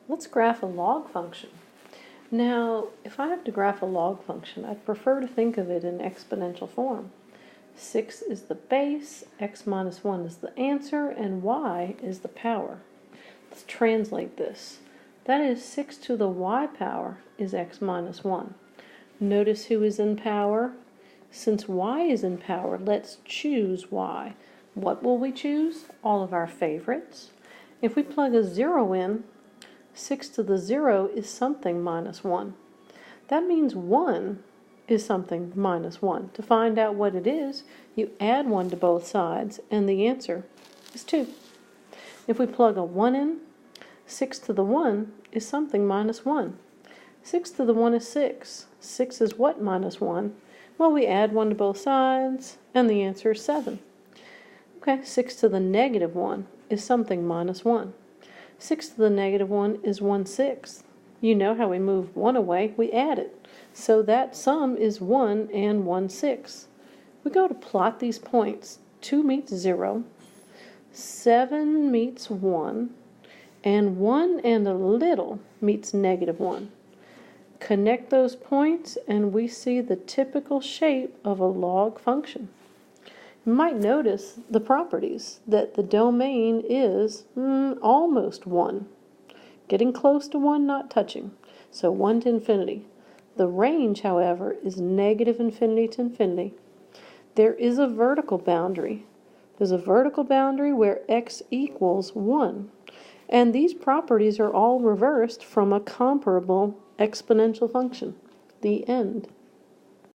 Let's graph a log function. Now, if I have to graph a log function, I'd prefer to think of it in exponential form. 6 is the base, x minus 1 is the answer, and y is the power. Let's translate this. That is, 6 to the y power is x minus 1. Notice who is in power. Since y is in power, let's choose y. What will we choose? All of our favorites. If we plug a 0 in, 6 to the 0 is something minus 1. That means 1 is something minus 1. To find out what it is, you add 1 to both sides, and the answer is 2. If we plug a 1 in, 6 to the 1 is something minus 1. 6 to the 1 is 6. 6 is what minus 1? Well, we add 1 to both sides, and the answer is 7. Okay, 6 to the negative 1 is something minus 1. 6 to the negative 1 is 1/6. You know how we move 1 away, we add it. So that sum is 1 and 1/6. We go to plot these points. 2 meets 0, 7 meets 1, and 1 and a little meets negative 1. Connect those points and we see the typical shape of a log function. You might notice the properties, that the domain is almost 1. Getting close to 1, not touching. So 1 to infinity. The range, however, is negative infinity to infinity. There is a vertical boundary. There's a vertical boundary where x equals 1. And these properties are all reversed from a comparable exponential function. The end.